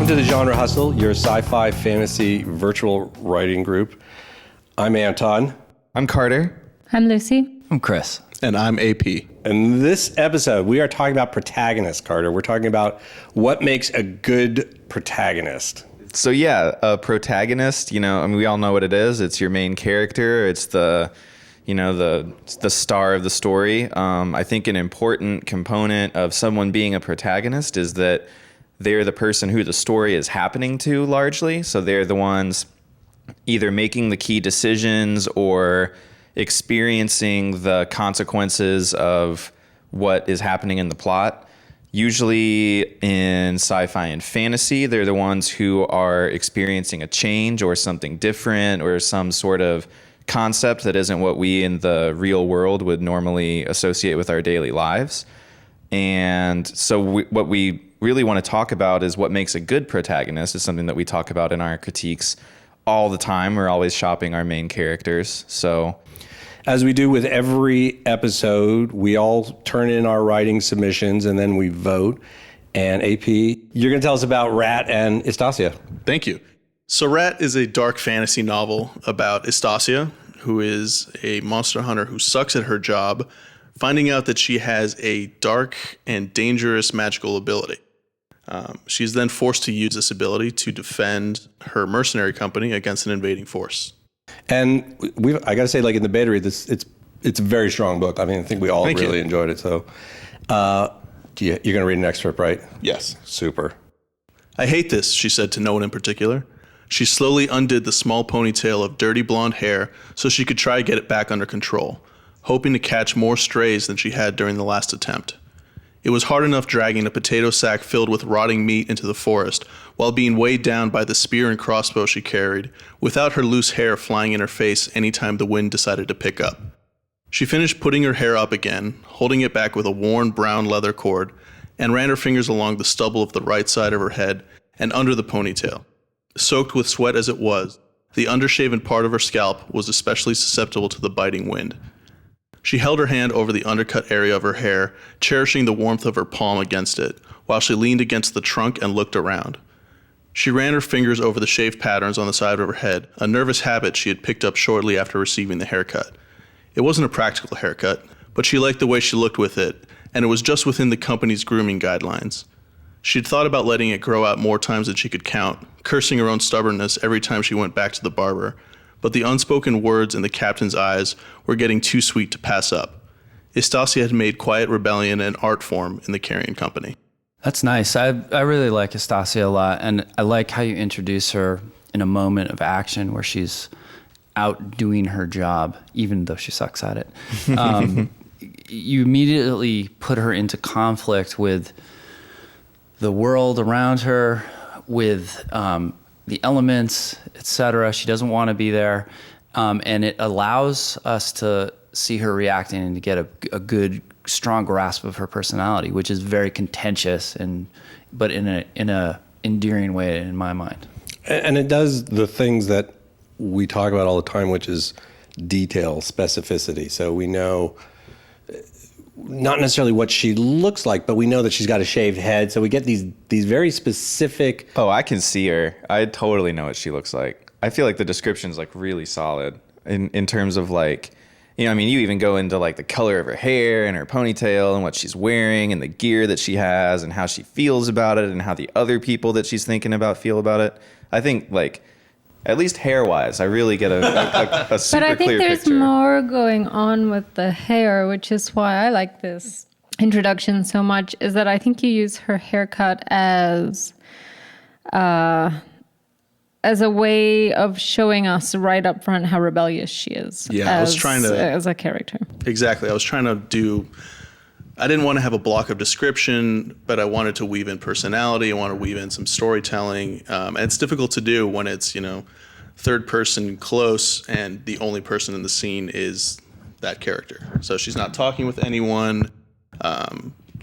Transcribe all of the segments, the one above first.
to the Genre Hustle, your sci-fi fantasy virtual writing group. I'm Anton. I'm Carter. I'm Lucy. I'm Chris. And I'm AP. In this episode, we are talking about protagonists, Carter. We're talking about what makes a good protagonist. So yeah, a protagonist, we all know what it is. It's your main character. It's the star of the story. I think an important component of someone being a protagonist is that they're the person who the story is happening to largely. So they're the ones either making the key decisions or experiencing the consequences of what is happening in the plot. Usually in sci-fi and fantasy, they're the ones who are experiencing a change or something different or some sort of concept that isn't what we in the real world would normally associate with our daily lives. And so what we really want to talk about is what makes a good protagonist. Is something that we talk about in our critiques all the time. We're always shopping our main characters. So as we do with every episode, we all turn in our writing submissions and then we vote. And AP, you're going to tell us about Rat and Estasia. Thank you. So Rat is a dark fantasy novel about Estasia, who is a monster hunter who sucks at her job, finding out that she has a dark and dangerous magical ability. She's then forced to use this ability to defend her mercenary company against an invading force. And I got to say, like in the beta read, it's a very strong book. I mean, I think we all really enjoyed it. So you're going to read an excerpt, right? Yes. Super. I hate this, she said to no one in particular. She slowly undid the small ponytail of dirty blonde hair so she could try to get it back under control, hoping to catch more strays than she had during the last attempt. It was hard enough dragging a potato sack filled with rotting meat into the forest while being weighed down by the spear and crossbow she carried, without her loose hair flying in her face any time the wind decided to pick up. She finished putting her hair up again, holding it back with a worn brown leather cord, and ran her fingers along the stubble of the right side of her head and under the ponytail. Soaked with sweat as it was, the undershaven part of her scalp was especially susceptible to the biting wind. She held her hand over the undercut area of her hair, cherishing the warmth of her palm against it, while she leaned against the trunk and looked around. She ran her fingers over the shaved patterns on the side of her head, a nervous habit she had picked up shortly after receiving the haircut. It wasn't a practical haircut, but she liked the way she looked with it, and it was just within the company's grooming guidelines. She'd thought about letting it grow out more times than she could count, cursing her own stubbornness every time she went back to the barber, but the unspoken words in the captain's eyes were getting too sweet to pass up. Estasia had made quiet rebellion an art form in the Carrion Company. That's nice. I really like Estasia a lot, and I like how you introduce her in a moment of action where she's out doing her job, even though she sucks at it. You immediately put her into conflict with the world around her, with the elements, etc. She doesn't want to be there, and it allows us to see her reacting and to get a good, strong grasp of her personality, which is very contentious but in a endearing way in my mind. And it does the things that we talk about all the time, which is detail, specificity. So we know not necessarily what she looks like, but we know that she's got a shaved head. So we get these very specific. Oh, I can see her. I totally know what she looks like. I feel like the description's like really solid in terms of like, you even go into like the color of her hair and her ponytail and what she's wearing and the gear that she has and how she feels about it and how the other people that she's thinking about feel about it. I think like, at least hair-wise, I really get a super clear picture. But I think there's more going on with the hair, which is why I like this introduction so much, is that I think you use her haircut as a way of showing us right up front how rebellious she is. Yeah, I was trying to... As a character. Exactly. I was trying to do... I didn't want to have a block of description, but I wanted to weave in personality. I want to weave in some storytelling. And it's difficult to do when it's, third person close and the only person in the scene is that character. So she's not talking with anyone.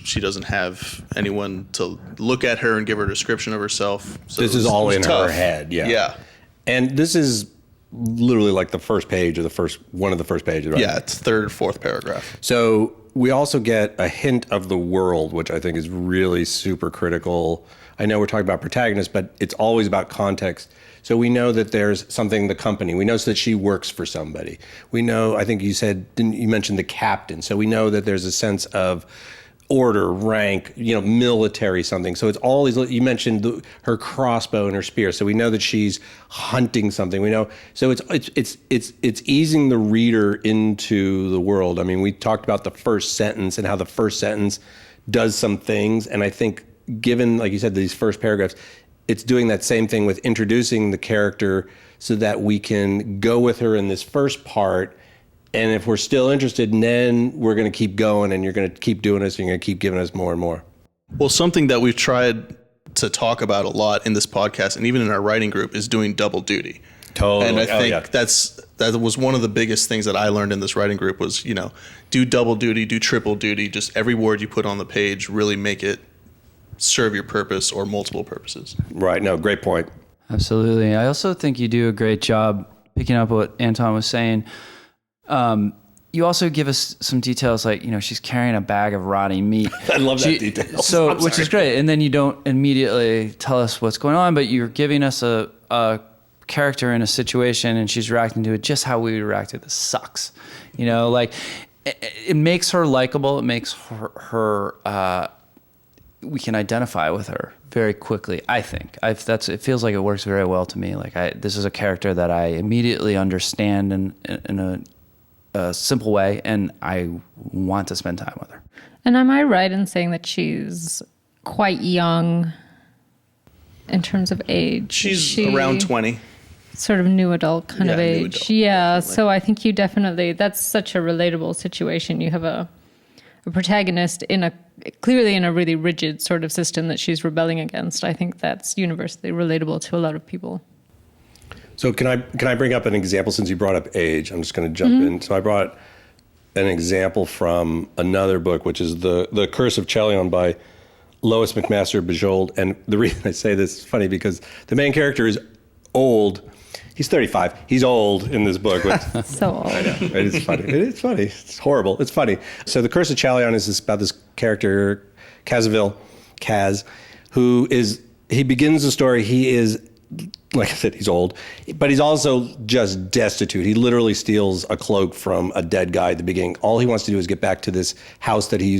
She doesn't have anyone to look at her and give her a description of herself. So this is all in tough. Her head. Yeah. Yeah. And this is literally like the first page or one of the first pages, right? Yeah, it's third or fourth paragraph. So we also get a hint of the world, which I think is really super critical. I know we're talking about protagonists, but it's always about context. So we know that there's something, the company. We know that she works for somebody. We know, I think you said, you mentioned the captain. So we know that there's a sense of order, rank, military something. So it's all these, you mentioned her crossbow and her spear. So we know that she's hunting something. We know, so it's easing the reader into the world. I mean, we talked about the first sentence and how the first sentence does some things. And I think given, like you said, these first paragraphs, it's doing that same thing with introducing the character so that we can go with her in this first part. And if we're still interested, then we're going to keep going, and you're going to keep doing this, and you're going to keep giving us more and more. Well, something that we've tried to talk about a lot in this podcast and even in our writing group is doing double duty. Totally. And I think that was one of the biggest things that I learned in this writing group was, do double duty, do triple duty. Just every word you put on the page, really make it serve your purpose or multiple purposes. Right. No, great point. Absolutely. I also think you do a great job picking up what Anton was saying. You also give us some details like, she's carrying a bag of rotting meat. I love that detail. So, which is great. And then you don't immediately tell us what's going on, but you're giving us a character in a situation and she's reacting to it just how we would react to this sucks. It makes her likable. It makes her we can identify with her very quickly. I think it feels like it works very well to me. Like this is a character that I immediately understand in a simple way, and I want to spend time with her. And am I right in saying that she's quite young in terms of age? She's around 20. Sort of new adult kind of age. Adult, yeah. definitely. So I think you definitely, that's such a relatable situation. You have a protagonist clearly in a really rigid sort of system that she's rebelling against. I think that's universally relatable to a lot of people. So can I bring up an example since you brought up age? I'm just going to jump in. So I brought an example from another book, which is the Curse of Chelion by Lois McMaster Bujold. And the reason I say this is funny because the main character is old. He's 35. He's old in this book. So old. I know. It is funny. It's funny. It's horrible. It's funny. So the Curse of Chelion is about this character, Kaz, who he begins the story. He is, like I said, he's old, but he's also just destitute. He literally steals a cloak from a dead guy at the beginning. All he wants to do is get back to this house that he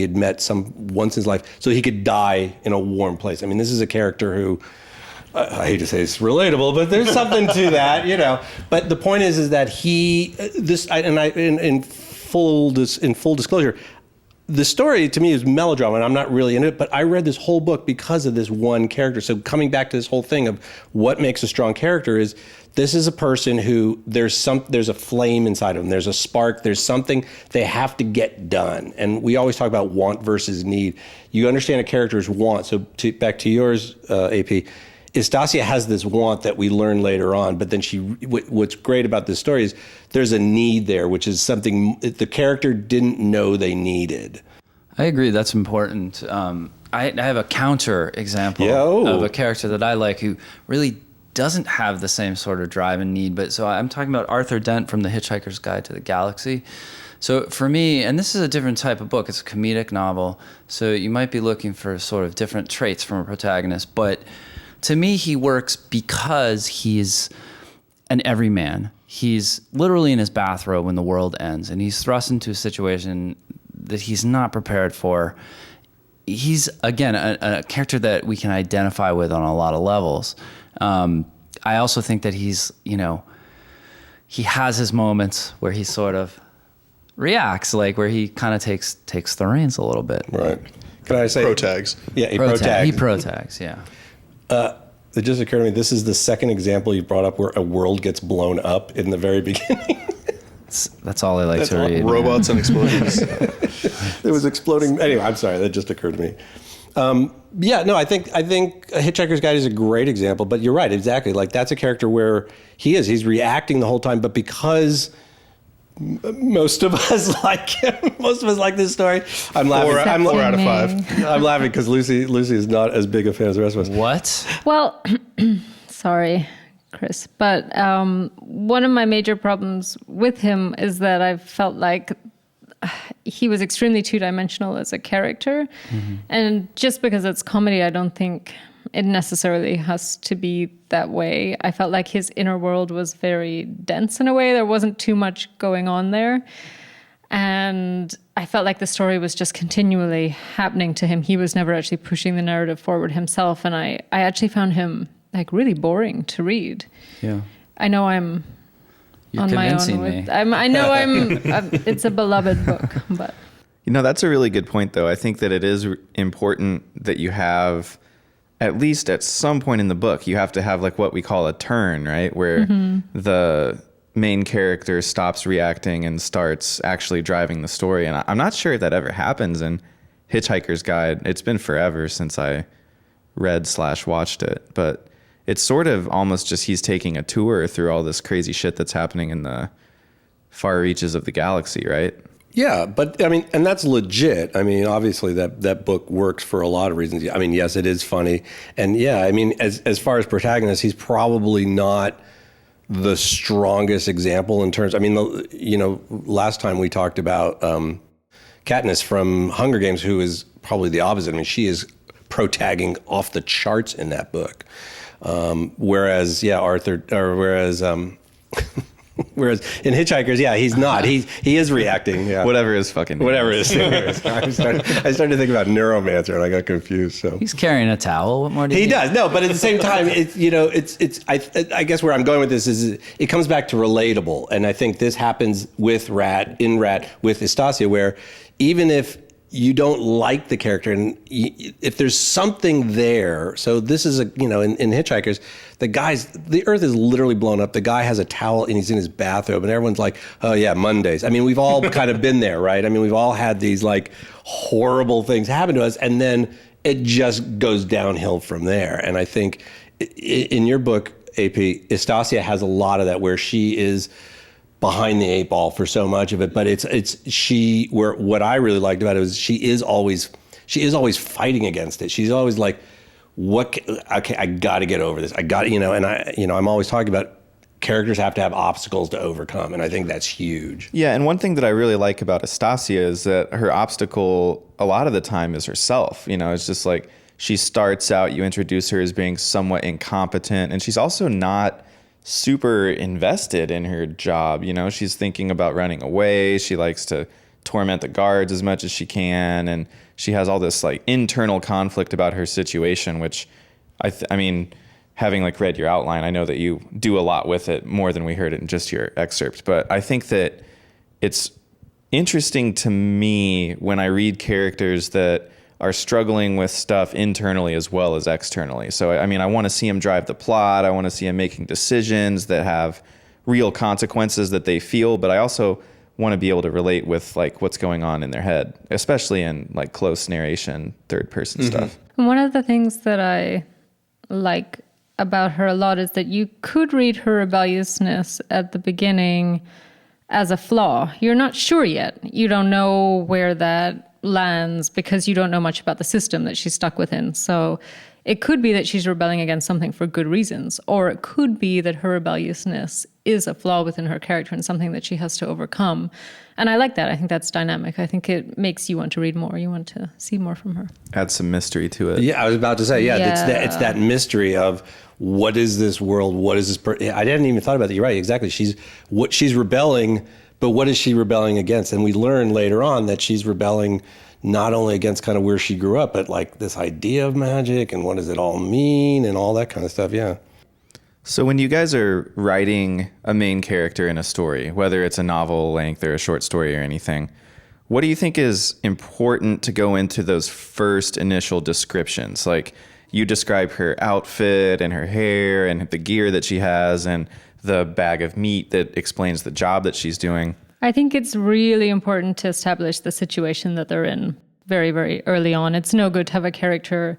had met once in his life so he could die in a warm place. I mean, this is a character who, I hate to say it's relatable, but there's something to that, But the point is that in full disclosure, the story to me is melodrama, and I'm not really in it, but I read this whole book because of this one character. So coming back to this whole thing of what makes a strong character is this is a person who there's a flame inside of them. There's a spark. There's something they have to get done. And we always talk about want versus need. You understand a character's want. So back to yours, AP, Stasia has this want that we learn later on, but then what's great about this story is there's a need there, which is something the character didn't know they needed. I agree. That's important. I have a counter example of a character that I like who really doesn't have the same sort of drive and need. But so I'm talking about Arthur Dent from The Hitchhiker's Guide to the Galaxy. So for me, and this is a different type of book, it's a comedic novel. So you might be looking for sort of different traits from a protagonist, but to me, he works because he's an everyman. He's literally in his bathrobe when the world ends, and he's thrust into a situation that he's not prepared for. He's, again, a character that we can identify with on a lot of levels. I also think that he has his moments where he sort of reacts, like where he kind of takes the reins a little bit. Right. Can I say? Protags. Yeah, he protags. He protags, yeah. It just occurred to me, this is the second example you brought up where a world gets blown up in the very beginning. That's all I like to read. Robots and explosions. It was exploding. Anyway, I'm sorry, that just occurred to me. I think A Hitchhiker's Guide is a great example, but you're right, exactly. Like that's a character where he's reacting the whole time, but because most of us like him, most of us like this story. I'm laughing. 4 out of 5. I'm laughing because Lucy is not as big a fan as the rest of us. What? Well, sorry, Chris, but one of my major problems with him is that I felt like he was extremely two-dimensional as a character. And just because it's comedy, I don't think it necessarily has to be that way. I felt like his inner world was very dense in a way. There wasn't too much going on there. And I felt like the story was just continually happening to him. He was never actually pushing the narrative forward himself. And I actually found him like really boring to read. Yeah. I know I'm You're on my convincing own. me. I know it's a beloved book, but You know, that's a really good point, though. I think that it is important that you have, at least at some point in the book, you have to have like what we call a turn, right? Where the main character stops reacting and starts actually driving the story. And I'm not sure if that ever happens in Hitchhiker's Guide. It's been forever since I read/watched it, but it's sort of almost just he's taking a tour through all this crazy shit that's happening in the far reaches of the galaxy, right? Yeah, but I mean, and that's legit. I mean, obviously that book works for a lot of reasons. I mean, yes, it is funny. And yeah, I mean, as far as protagonist, he's probably not the strongest example in terms, I mean, last time we talked about Katniss from Hunger Games, who is probably the opposite. I mean, she is protagging off the charts in that book. Whereas Whereas in Hitchhikers, yeah, he's not. He is reacting. Yeah. Whatever his fucking name Whatever is. his name is. I started to think about Neuromancer, and I got confused. So He's carrying a towel. What more do you he need? does. No, but at the same time, I guess where I'm going with this is it comes back to relatable, and I think this happens with Rat with Estacia, where even if you don't like the character, and if there's something there, so this is in Hitchhikers, the earth is literally blown up. The guy has a towel and he's in his bathrobe, and everyone's like, oh yeah, Mondays. I mean, we've all kind of been there, right? I mean, we've all had these like horrible things happen to us, and then it just goes downhill from there. And I think in your book, AP, Estacia has a lot of that, where she is behind the eight ball for so much of it, but what I really liked about it was she is always fighting against it. She's always like, okay, I got to get over this. I got and I'm always talking about characters have to have obstacles to overcome, and I think that's huge. Yeah, and one thing that I really like about Estacia is that her obstacle a lot of the time is herself. It's just like she starts out, you introduce her as being somewhat incompetent, and she's also not super invested in her job. She's thinking about running away. She likes to torment the guards as much as she can, and she has all this like internal conflict about her situation, which I mean, having like read your outline, I know that you do a lot with it, more than we heard it in just your excerpt. But I think that it's interesting to me when I read characters that are struggling with stuff internally as well as externally. So, I mean, I want to see him drive the plot. I want to see him making decisions that have real consequences that they feel, but I also want to be able to relate with like what's going on in their head, especially in like close narration, third person stuff. And one of the things that I like about her a lot is that you could read her rebelliousness at the beginning as a flaw. You're not sure yet. You don't know where that lands because you don't know much about the system that she's stuck within. So it could be that she's rebelling against something for good reasons, or it could be that her rebelliousness is a flaw within her character and something that she has to overcome. And I like that. I think that's dynamic. I think it makes you want to read more. You want to see more from her. Add some mystery to it. Yeah, I was about to say, it's that mystery of what is this world? What is this? I hadn't even thought about that. You're right, exactly. She's rebelling, but what is she rebelling against? And we learn later on that she's rebelling not only against kind of where she grew up, but like this idea of magic and what does it all mean and all that kind of stuff. Yeah. So when you guys are writing a main character in a story, whether it's a novel length or a short story or anything, what do you think is important to go into those first initial descriptions? Like you describe her outfit and her hair and the gear that she has and the bag of meat that explains the job that she's doing. I think it's really important to establish the situation that they're in very, very early on. It's no good to have a character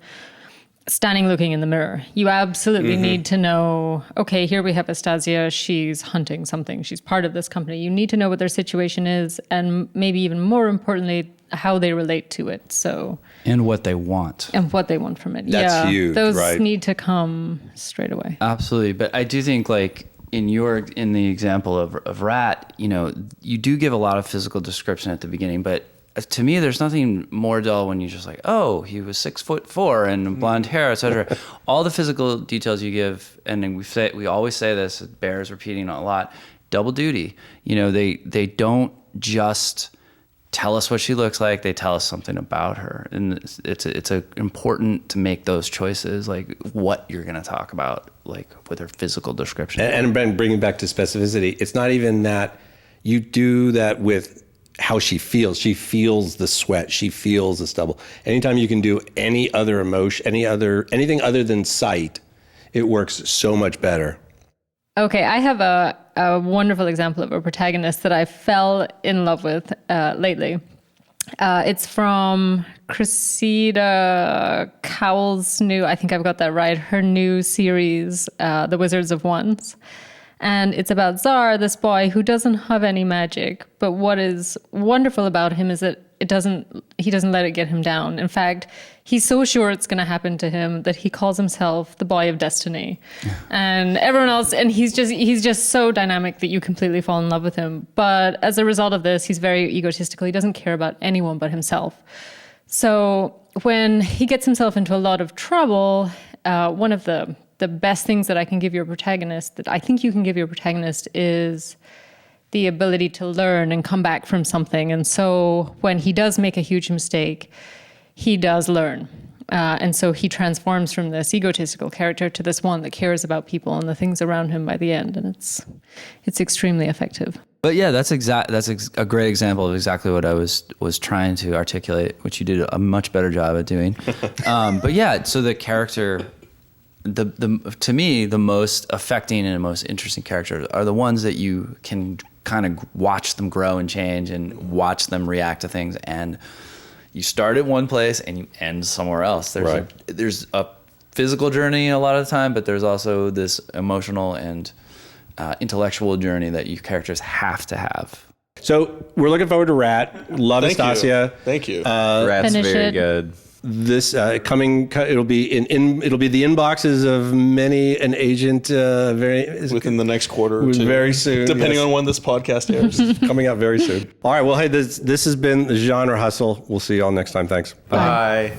standing looking in the mirror. You absolutely need to know, okay, here we have Estacia, she's hunting something, she's part of this company. You need to know what their situation is, and maybe even more importantly, how they relate to it. So And what they want. and what they want from it. That's huge, those right? need to come straight away. Absolutely. But I do think like in the example of Rat, you do give a lot of physical description at the beginning, but to me, there's nothing more dull when you're just like, oh, he was 6'4" and blonde hair, etc. All the physical details you give, and then we always say this, it bears repeating a lot. Double duty. They don't just tell us what she looks like; they tell us something about her, and it's important to make those choices, like what you're going to talk about, like with her physical description. And bringing back to specificity, it's not even that you do that with how she feels. She feels the sweat. She feels the stubble. Anytime you can do any other emotion, anything other than sight, it works so much better. Okay, I have a wonderful example of a protagonist that I fell in love with lately. It's from Cressida Cowell's new, I think I've got that right, her new series, The Wizards of Wands. And it's about Tsar, this boy who doesn't have any magic. But what is wonderful about him is that he doesn't let it get him down. In fact, he's so sure it's going to happen to him that he calls himself the boy of destiny. And everyone else, and he's just so dynamic that you completely fall in love with him. But as a result of this, he's very egotistical. He doesn't care about anyone but himself. So when he gets himself into a lot of trouble, one of the best things that I can give your protagonist, that I think you can give your protagonist, is the ability to learn and come back from something. And so when he does make a huge mistake, he does learn. And so he transforms from this egotistical character to this one that cares about people and the things around him by the end. And it's extremely effective. But yeah, that's a great example of exactly what I was trying to articulate, which you did a much better job at doing. But yeah, so the character, to me, the most affecting and most interesting characters are the ones that you can kind of watch them grow and change and watch them react to things. And you start at one place and you end somewhere else. There's a physical journey a lot of the time, but there's also this emotional and intellectual journey that you characters have to have. So we're looking forward to Rat. Love Anastasia. Thank you. Rat's Finish very it. good. This it'll be it'll be the inboxes of many an agent Within the next quarter or two. very soon, Depending yes. on when this podcast airs. Coming out very soon. All right. Well, hey, this has been the Genre Hustle. We'll see you all next time. Thanks. Bye.